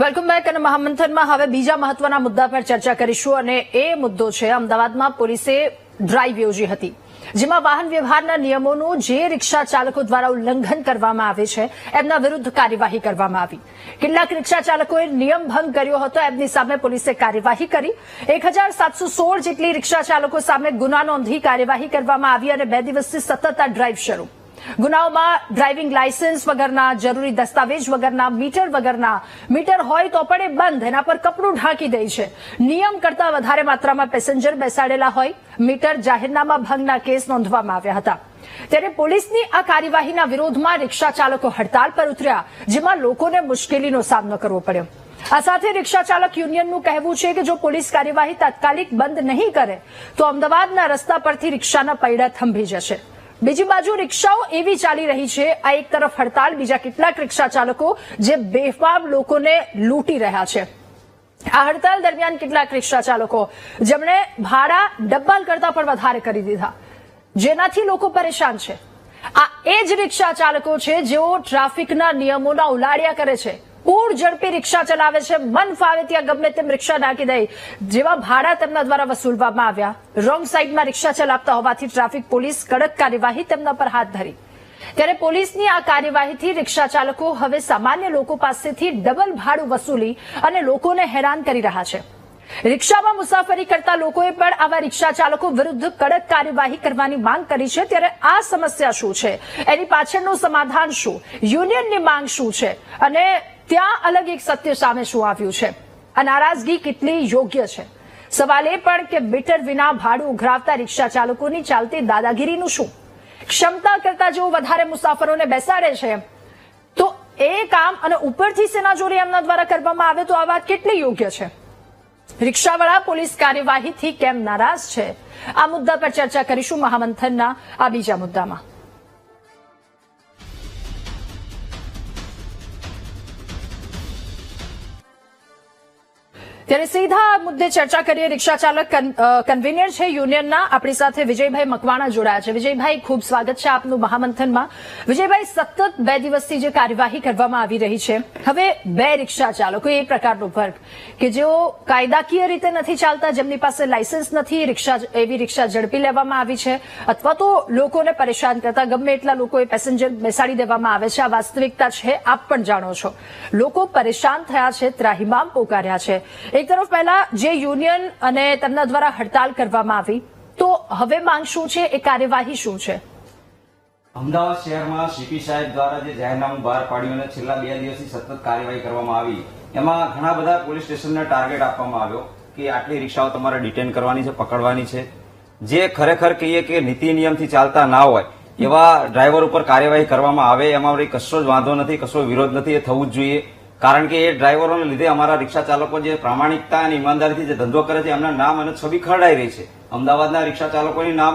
Welcome back અને મહામંથનમાં હવે બીજા મહત્વના મુદ્દા પર ચર્ચા કરીશું અને એ મુદ્દો છે અમદાવાદમાં પોલીસે ડ્રાઈવ યોજી હતી જેમાં વાહન વ્યવહારના નિયમોનું જે રિક્ષા ચાલકો દ્વારા ઉલ્લંઘન કરવામાં આવે છે એમના વિરુદ્ધ કાર્યવાહી કરવામાં આવી। કેટલાક રિક્ષા ચાલકોએ નિયમ ભંગ કર્યો હતો, એમની સામે પોલીસે કાર્યવાહી કરી। 1716 જેટલી રિક્ષા ચાલકો સામે ગુના નોંધી કાર્યવાહી કરવામાં આવી અને 2 દિવસથી સતત આ ડ્રાઈવ શરૂ। ગુનાઓમાં ડ્રાઇવિંગ લાયસન્સ વગરના, જરૂરી દસ્તાવેજ વગરના, મીટર હોય તો પણ એ બંધ, એના પર કપડું ઢાંકી દે છે, નિયમ કરતા વધારે માત્રામાં પેસેન્જર બેસાડેલા હોય, મીટર જાહેરનામા ભંગના કેસ નોંધવામાં આવ્યા હતા। ત્યારે પોલીસની આ કાર્યવાહીના વિરોધમાં રિક્ષા ચાલકો હડતાલ પર ઉતર્યા, જેમાં લોકોને મુશ્કેલીનો સામનો કરવો પડ્યો। આ સાથે રિક્ષા ચાલક યુનિયનનું કહેવું છે કે જો પોલીસ કાર્યવાહી તાત્કાલિક બંધ નહીં કરે તો અમદાવાદના રસ્તા પરથી રિક્ષાના પૈડા થંભી જશે। બીજી બાજુ રિક્ષાઓ એવી ચાલી રહી છે, આ એક તરફ હડતાલ, બીજા કેટલાક રિક્ષા ચાલકો જે બેફામ લોકોને લૂંટી રહ્યા છે। આ હડતાલ દરમિયાન કેટલાક રિક્ષા ચાલકો જેમણે ભાડા ડબ્બાલ કરતા પણ વધારે કરી દીધા, જેનાથી લોકો પરેશાન છે। આ એ જ રિક્ષા ચાલકો છે જેઓ ટ્રાફિકના નિયમોના ઉલાળ્યા કરે છે, પૂર ઝડપી રિક્ષા ચલાવે છે, મન ફાવે ત્યાં ગમે તેમ રિક્ષા નાખી દે, જેવા ભાડા તેમના દ્વારા વસૂલવામાં આવ્યા। રોંગ સાઈડમાં રિક્ષા ચલાવતા હોવાથી ટ્રાફિક પોલીસ કડક કાર્યવાહી તેમના પર હાથ ધરી। ત્યારે પોલીસની આ કાર્યવાહીથી રિક્ષા ચાલકો હવે સામાન્ય લોકો પાસેથી ડબલ ભાડું વસૂલી અને લોકોને હેરાન કરી રહ્યા છે। રિક્ષામાં મુસાફરી કરતા લોકોએ પણ આવા રિક્ષા ચાલકો વિરુદ્ધ કડક કાર્યવાહી કરવાની માંગ કરી છે। ત્યારે આ સમસ્યા શું છે, એની પાછળનું સમાધાન શું, યુનિયનની માંગ શું છે અને ત્યાં અલગ એક સત્ય સામે શું આવ્યું છે, આ નારાજગી કેટલી યોગ્ય છે? સવાલ એ પણ કે મીટર વિના ભાડું ઉઘરાવતા રિક્ષા ચાલકોની ચાલતી દાદાગીરીનું શું? ક્ષમતા કરતા જેઓ વધારે મુસાફરોને બેસાડે છે તો એ કામ અને ઉપરથી સેનાજોરી એમના દ્વારા કરવામાં આવે તો આ વાત કેટલી યોગ્ય છે? રિક્ષાવાળા પોલીસ કાર્યવાહીથી કેમ નારાજ છે? આ મુદ્દા પર ચર્ચા કરીશું મહામંથનના આ બીજા મુદ્દામાં। ત્યારે સીધા આ મુદ્દે ચર્ચા કરીએ। રિક્ષા ચાલક કન્વીનર છે યુનિયનના, આપણી સાથે વિજયભાઈ મકવાણા જોડાયા છે। વિજયભાઈ, ખૂબ સ્વાગત છે આપનું મહામંથનમાં। વિજયભાઈ, સતત 2 દિવસથી જે કાર્યવાહી કરવામાં આવી રહી છે, હવે 2 રિક્ષા ચાલકો, એ પ્રકારનો વર્ગ કે જેઓ કાયદાકીય રીતે નથી ચાલતા, જેમની પાસે લાયસન્સ નથી, એવી રિક્ષા ઝડપી લેવામાં આવી છે, અથવા તો લોકોને પરેશાન કરતા ગમે એટલા લોકોએ પેસેન્જર બેસાડી દેવામાં આવે છે। આ વાસ્તવિકતા છે, આપ પણ જાણો છો। લોકો પરેશાન થયા છે, ત્રાહિમામ પોકાર્યા છે। એક તરફ પહેલા જે યુનિયન અને તેમના દ્વારા હડતાલ કરવામાં આવી, તો હવે માંગ શું છે, એ કાર્યવાહી શું છે? અમદાવાદ શહેરમાં સીપી સાહેબ દ્વારા જે જાહેરનામું બહાર પાડ્યું અને છેલ્લા 2 દિવસથી સતત કાર્યવાહી કરવામાં આવી, એમાં ઘણા બધા પોલીસ સ્ટેશનને ટાર્ગેટ આપવામાં આવ્યો કે આટલી રિક્ષાઓ તમારે ડિટેન કરવાની છે, પકડવાની છે। જે ખરેખર કહીએ કે નીતિ નિયમથી ચાલતા ના હોય એવા ડ્રાઈવર ઉપર કાર્યવાહી કરવામાં આવે, એમાં કશો જ વાંધો નથી, કશો વિરોધ નથી, એ થવું જ જોઈએ। કારણ કે એ ડ્રાઈવરોને લીધે અમારા રિક્ષા ચાલકો જે પ્રામાણિકતા અને ઈમાનદારીથી જે ધંધો કરે છે એમના નામ અને છબી ખરડાઈ રહી છે, અમદાવાદના રિક્ષા ચાલકોની નામ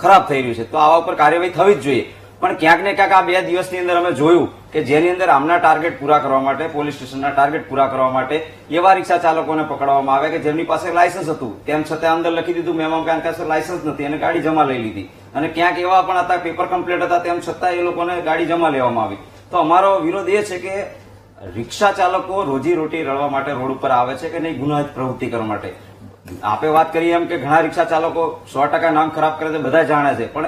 ખરાબ થઈ રહ્યું છે। તો આવા ઉપર કાર્યવાહી થવી જ જોઈએ। પણ ક્યાંક ને ક્યાંક આ 2 દિવસની અંદર અમે જોયું કે જેની અંદર આમના ટાર્ગેટ પૂરા કરવા માટે, પોલીસ સ્ટેશનના ટાર્ગેટ પૂરા કરવા માટે એવા રિક્ષા ચાલકોને પકડવામાં આવે કે જેમની પાસે લાયસન્સ હતું, તેમ છતાં અંદર લખી દીધું મેમો કે પાસે લાયસન્સ નથી અને ગાડી જમા લઈ લીધી, અને ક્યાંક એવા પણ હતા પેપર કમ્પ્લીટ હતા, તેમ છતાં એ લોકોને ગાડી જમા લેવામાં આવી। તો અમારો વિરોધ એ છે કે રિક્ષા ચાલકો રોજી રોટી રળવા માટે રોડ ઉપર આવે છે કે નહીં, ગુનાહિત પ્રવૃત્તિ કરવા માટે? આપે વાત કરીએ એમ કે ઘણા રિક્ષા ચાલકો 100% નામ ખરાબ કરે છે, બધા જાણે છે, પણ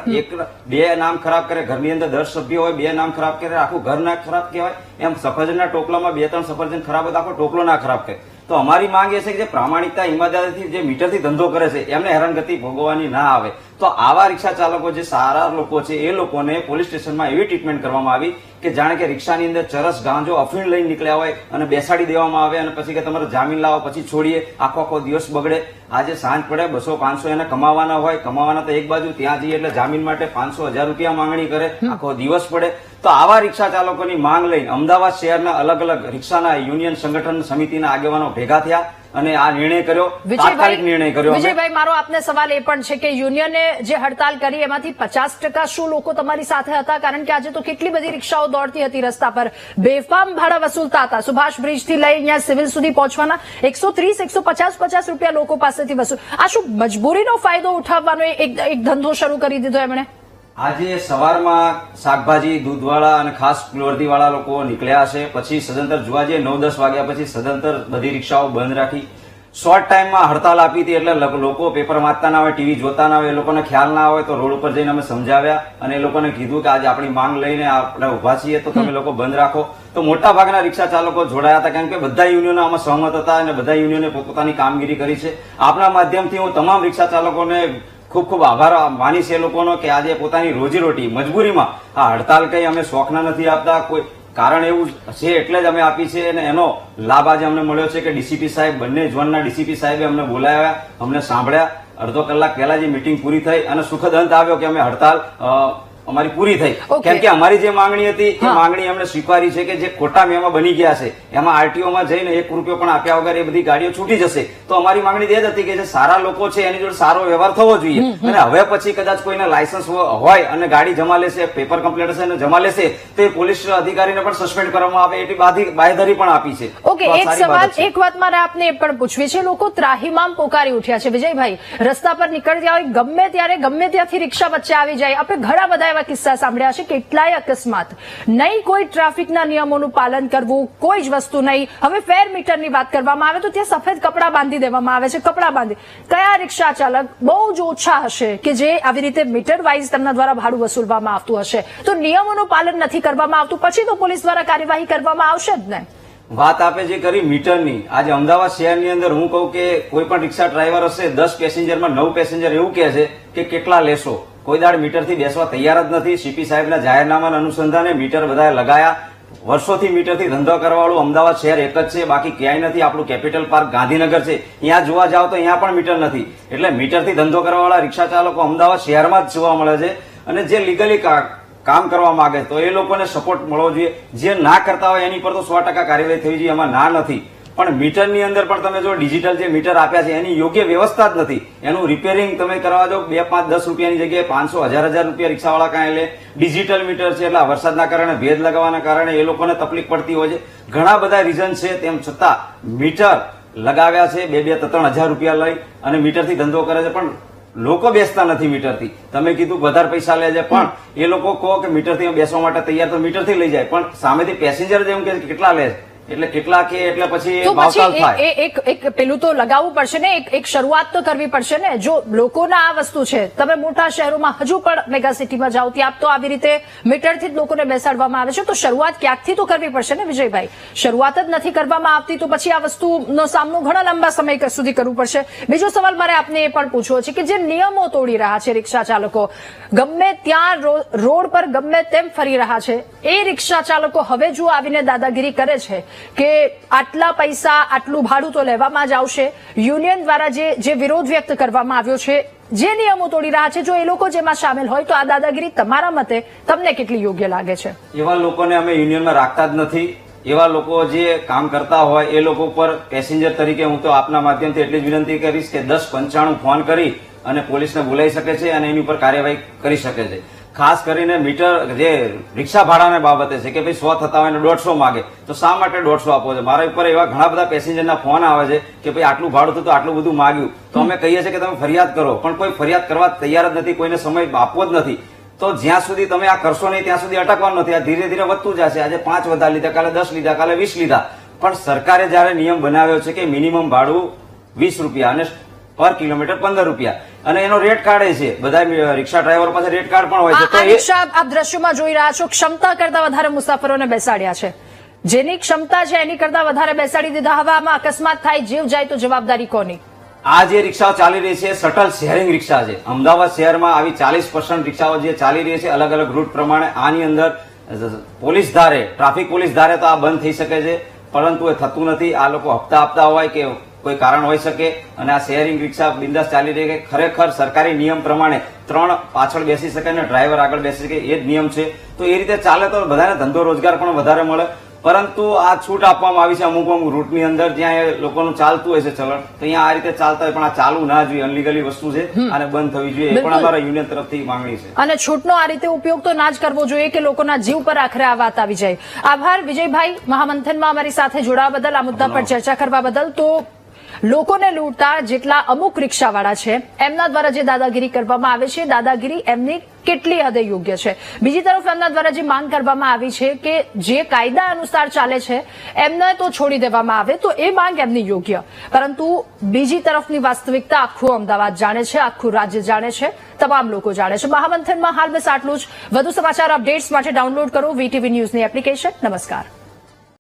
2 નામ ખરાબ કરે, ઘરની અંદર 10 સભ્યો હોય, 2 નામ ખરાબ કરે, આખું ઘર ના ખરાબ કહેવાય? એમ સફરજનના ટોપલામાં 2-3 સફરજન ખરાબ હોય તો આખો ટોપલો ના ખરાબ કરે? તો અમારી માંગ એ છે કે જે પ્રામાણિકતા, ઈમાનદારીથી જે મીટરથી ધંધો કરે છે એમને હેરાનગતિ ભોગવવાની ના આવે। તો આવા રિક્ષા ચાલકો જે સારા લોકો છે એ લોકોને પોલીસ સ્ટેશનમાં એવી ટ્રીટમેન્ટ કરવામાં આવી કે જાણે કે રિક્ષાની અંદર ચરસ, ગાંજો, અફીણ લઈને નીકળ્યા હોય અને બેસાડી દેવામાં આવે અને પછી કે તમારે જામીન લાવો, પછી છોડીએ, આખો દિવસ બગડે। આજે સાંજ પડે 200-500 એને કમાવાના હોય, કમાવાના તો એક બાજુ, ત્યાં જઈએ એટલે જામીન માટે 500-1000 રૂપિયા માંગણી કરે, આખો દિવસ પડે। તો આવા રિક્ષા ચાલકોની માંગ લઈને અમદાવાદ શહેરના અલગ અલગ રિક્ષાના યુનિયન સંગઠન સમિતિના આગેવાનો ભેગા થયા અને આ નિર્ણય કર્યો, તાત્કાલિક નિર્ણય કર્યો। વિજયભાઈ, મારો આપને સવાલ એ પણ છે કે યુનિયને જે હડતાલ કરી એમાંથી 50% શું લોકો તમારી સાથે હતા? કારણ કે આજે તો કેટલી બધી રિક્ષાઓ દોડતી હતી રસ્તા પર, બેફામ ભાડા વસૂલતા હતા, સુભાષ બ્રિજ થી લઈ અહીંયા સિવિલ સુધી પહોંચવાના 130-150 રૂપિયા લોકો પાસેથી વસૂલ। આ શું મજબૂરીનો ફાયદો ઉઠાવવાનો એક ધંધો શરૂ કરી દીધો એમણે? આજે સવારમાં શાકભાજી દૂધવાળા અને ખાસ વર્દીવાળા લોકો નીકળ્યા હશે, પછી સદંતર જોવા જઈએ 9-10 વાગ્યા પછી સદંતર બધી રિક્ષાઓ બંધ રાખી. શોર્ટ ટાઈમમાં હડતાલ આપી હતી એટલે લોકો પેપર વાંચતા ના હોય, ટીવી જોતા ના હોય, એ લોકોને ખ્યાલ ના હોય તો રોડ ઉપર જઈને અમે સમજાવ્યા અને એ લોકોને કીધું કે આજે આપણી માંગ લઈને આપણે ઉભા છીએ તો તમે લોકો બંધ રાખો. તો મોટા ભાગના રિક્ષા ચાલકો જોડાયા હતા, કારણ કે બધા યુનિયનો આમાં સહમત હતા અને બધા યુનિયને પોતાની કામગીરી કરી છે. આપના માધ્યમથી હું તમામ રિક્ષા ચાલકોને ખૂબ ખૂબ આભાર માનીશ એ લોકોનો કે આજે પોતાની રોજીરોટી મજબૂરીમાં આ હડતાલ કઈ અમે શોખના નથી આપતા, કોઈ કારણ એવું છે એટલે જ અમે આપી છે અને એનો લાભ આજે અમને મળ્યો છે કે ડીસીપી સાહેબ, બંને ઝોનના ડીસીપી સાહેબે અમને બોલાવ્યા, અમને સાંભળ્યા. અડધો કલાક પહેલા જે મીટિંગ પૂરી થઈ અને સુખદ અંત આવ્યો કે અમે હડતાલ અમારી પૂરી થઈ. કેમ કે અમારી જે માંગણી હતી એ માંગણી અમને સ્વીકારી છે કે જે ખોટા મેમાં બની ગયા છે એમાં આરટીઓમાં જઈને 1 રૂપિયો પણ આપ્યા વગર એ બધી ગાડીઓ છૂટી જશે. તો અમારી માંગણી એ જ હતી કે જે સારા લોકો છે એની જોડે સારો વ્યવહાર થવો જોઈએ અને હવે પછી કદાચ કોઈને લાયસન્સ હોય અને ગાડી જમા લેશે, પેપર કમ્પ્લીટ હશે અને જમા લેશે તો એ પોલીસ અધિકારીને પણ સસ્પેન્ડ કરવામાં આવે એટલી બાંયધરી પણ આપી છે. ઓકે, એક સવાલ, એક વાત મારે આપને એ પણ પૂછવી છે. લોકો ત્રાહિમામ પોકારી ઉઠ્યા છે વિજયભાઈ, રસ્તા પર નીકળ્યા હોય ગમે ત્યારે ગમે ત્યાંથી રિક્ષા વચ્ચે આવી જાય. આપણે ઘણા બધા કિસ્સા સાંભળ્યા છે, કેટલાય અકસ્માત, નહીં કોઈ ટ્રાફિકના નિયમોનું પાલન કરવું, કોઈ જ વસ્તુ નહીં. હવે ફેર મીટરની વાત કરવામાં આવે તો ત્યાં સફેદ કપડા બાંધી દેવામાં આવે છે, કપડા બાંધી. કયા રિક્ષા ચાલક બહુ જ ઓછા હશે કે જે આવી રીતે મીટર વાઇઝ તેમના દ્વારા ભાડું વસૂલવામાં આવતું હશે? તો નિયમોનું પાલન નથી કરવામાં આવતું પછી તો પોલીસ દ્વારા કાર્યવાહી કરવામાં આવશે જ ને. વાત આપે જે કરી મીટરની, આજે અમદાવાદ શહેરની અંદર હું કહું કે કોઈ પણ રિક્ષા ડ્રાઈવર હશે 10 પેસેન્જરમાં 9 પેસેન્જર એવું કહે છે કે કેટલા લેશો. કોઈ દાડ મીટરથી બેસવા તૈયાર જ નથી. સીપી સાહેબના જાહેરનામાના અનુસંધાને મીટર બધાએ લગાયા. વર્ષોથી મીટરથી ધંધો કરવાવાળું અમદાવાદ શહેર એક જ છે, બાકી ક્યાંય નથી. આપણું કેપિટલ પાર્ક ગાંધીનગર છે, અહીંયા જોવા જાવ તો અહીંયા પણ મીટર નથી. એટલે મીટરથી ધંધો કરવાવાળા રિક્ષા ચાલકો અમદાવાદ શહેરમાં જ જોવા મળે છે અને જે લીગલી કામ કરવા માંગે તો એ લોકોને સપોર્ટ મળવો જોઈએ. જે ના કરતા હોય એની પર તો 100% કાર્યવાહી થવી જોઈએ, એમાં ના નથી. પણ મીટરની અંદર પણ તમે જો ડિજિટલ જે મીટર આપ્યા છે એની યોગ્ય વ્યવસ્થા જ નથી. એનું રિપેરિંગ તમે કરવા જાઓ 2, 5, 10 રૂપિયાની જગ્યાએ 500, 1000 રૂપિયા રિક્ષાવાળા કાંઈ લે. ડિજિટલ મીટર છે એટલે વરસાદના કારણે, ભેજ લગાવવાના કારણે એ લોકોને તકલીફ પડતી હોય છે. ઘણા બધા રીઝન છે, તેમ છતાં મીટર લગાવ્યા છે 2, 3 હજાર રૂપિયા લઈ અને મીટરથી ધંધો કરે છે. પણ લોકો બેસતા નથી મીટરથી. તમે કીધું વધારે પૈસા લે છે, પણ એ લોકો કહો કે મીટરથી બેસવા માટે તૈયાર તો મીટરથી લઈ જાય, પણ સામેથી પેસેન્જર જ એમ કે કેટલા લે એટલે કેટલા કે એટલે પછી ભાવતાલ થાય. એક પેલું તો લગાવવું પડશે ને, એક શરૂઆત તો કરવી પડશે ને. જો લોકોના આ વસ્તુ છે, તમે મોટા શહેરોમાં હજુ પણ મેગા સિટીમાં જાઓ ત્યાં તો આવી રીતે મીટરથી જ લોકોને બેસાડવામાં આવે છે. તો શરૂઆત ક્યાંકથી તો કરવી પડશે ને વિજયભાઈ. શરૂઆત જ નથી કરવામાં આવતી તો પછી આ વસ્તુનો સામનો ઘણા લાંબા સમય સુધી કરવું પડશે. બીજો સવાલ મારે આપને એ પણ પૂછવો છે કે જે નિયમો તોડી રહ્યા છે રિક્ષા ચાલકો, ગમે ત્યાં રોડ પર ગમે તેમ ફરી રહ્યા છે, એ રિક્ષા ચાલકો હવે જો આવીને દાદાગીરી કરે છે કે આટલા પૈસા, આટલું ભાડું તો લેવામાં જ આવશે. યુનિયન દ્વારા જે વિરોધ વ્યક્ત કરવામાં આવ્યો છે, જે નિયમો તોડી રહ્યા છે, જો એ લોકો જેમાં સામેલ હોય તો આ દાદાગીરી તમારા મતે તમને કેટલી યોગ્ય લાગે છે? એવા લોકોને અમે યુનિયનમાં રાખતા જ નથી. એવા લોકો જે કામ કરતા હોય એ લોકો પર પેસેન્જર તરીકે હું તો આપના માધ્યમથી એટલી જ વિનંતી કરીશ કે 1095 ફોન કરી અને પોલીસને બોલાવી શકે છે અને એની ઉપર કાર્યવાહી કરી શકે છે. ખાસ કરીને મીટર જે રિક્ષા ભાડાને બાબતે છે કે ભાઈ 100 થતા હોય ને 150 માંગે તો શા માટે 150 આપો છો? મારા ઉપર એવા ઘણા બધા પેસેન્જરના ફોન આવે છે કે ભાઈ આટલું ભાડું થતું, આટલું બધું માગ્યું. તો અમે કહીએ છીએ કે તમે ફરિયાદ કરો, પણ કોઈ ફરિયાદ કરવા તૈયાર જ નથી, કોઈને સમય આપવો જ નથી. તો જ્યાં સુધી તમે આ કરશો નહીં ત્યાં સુધી અટકવાનું નથી. આ ધીરે ધીરે વધતું જશે. આજે 5 વધારે લીધા, કાલે 10 લીધા, કાલે 20 લીધા. પણ સરકારે જયારે નિયમ બનાવ્યો છે કે મિનિમમ ભાડું 20 રૂપિયા અને પર કિલોમીટર 15 રૂપિયા અને એનો રેટ કાઢે છે. બધા રિક્ષા ડ્રાઈવર પાસે રેટ કાર્ડ પણ હોય છે. તો રિક્ષા આપ દ્રશ્યોમાં જોઈ રહ્યા છો, ક્ષમતા કરતા વધારે મુસાફરોને બેસાડ્યા છે. જેની ક્ષમતા છે એની કરતા વધારે બેસાડી દીધા. હવે આમાં અકસ્માત થાય, જીવ જાય તો જવાબદારી કોની? આ જે રિક્ષાઓ ચાલી રહી છે શટલ શેરિંગ રિક્ષા છે. અમદાવાદ શહેરમાં આવી 40% રિક્ષાઓ જે ચાલી રહી છે અલગ અલગ રૂટ પ્રમાણે. આની અંદર પોલીસ ધારે, ટ્રાફિક પોલીસ ધારે તો આ બંધ થઈ શકે છે, પરંતુ એ થતું નથી. આ લોકો હપ્તા આપતા હોય કે કોઈ કારણ હોઈ શકે અને આ શેરિંગ રિક્ષા બિંદાસ ચાલી રહી છે. ખરેખર સરકારી નિયમ પ્રમાણે 3 પાછળ બેસી શકે અને ડ્રાઈવર આગળ બેસી શકે, એ જ નિયમ છે. તો એ રીતે ચાલે તો બધાને ધંધો રોજગાર પણ વધારે મળે. પરંતુ આ છૂટ આપવામાં આવી છે અમુક રૂટની અંદર જ્યાં એ લોકોનું ચાલતું હોય છે ચલણ, તો અહીંયા આ રીતે ચાલતા હોય પણ આ ચાલુ ના જોઈએ. અનલીગલી વસ્તુ છે અને બંધ થવી જોઈએ, એ પણ અમારા યુનિયન તરફથી માંગણી છે. અને છૂટનો આ રીતે ઉપયોગ તો ના જ કરવો જોઈએ કે લોકોના જીવ પર આખરે આ વાત આવી જાય. આભાર વિજયભાઈ, મહામંથનમાં અમારી સાથે જોડાવા બદલ, આ મુદ્દા પર ચર્ચા કરવા બદલ. તો લોકોને લૂંટતા જેટલા અમુક રિક્ષાવાળા છે એમના દ્વારા જે દાદાગીરી કરવામાં આવે છે દાદાગીરી એમની કેટલી હદે યોગ્ય છે. બીજી તરફ એમના દ્વારા જે માંગ કરવામાં આવી છે કે જે કાયદા અનુસાર ચાલે છે એમને તો છોડી દેવામાં આવે તો એ માંગ એમની યોગ્ય, પરંતુ બીજી તરફની વાસ્તવિકતા આખું અમદાવાદ જાણે છે, આખું રાજ્ય જાણે છે, તમામ લોકો જાણે છે. મહામંથનમાં હાલ બસ આટલું જ. વધુ સમાચાર અપડેટ્સ માટે ડાઉનલોડ કરો વીટીવી ન્યૂઝની એપ્લિકેશન. નમસ્કાર.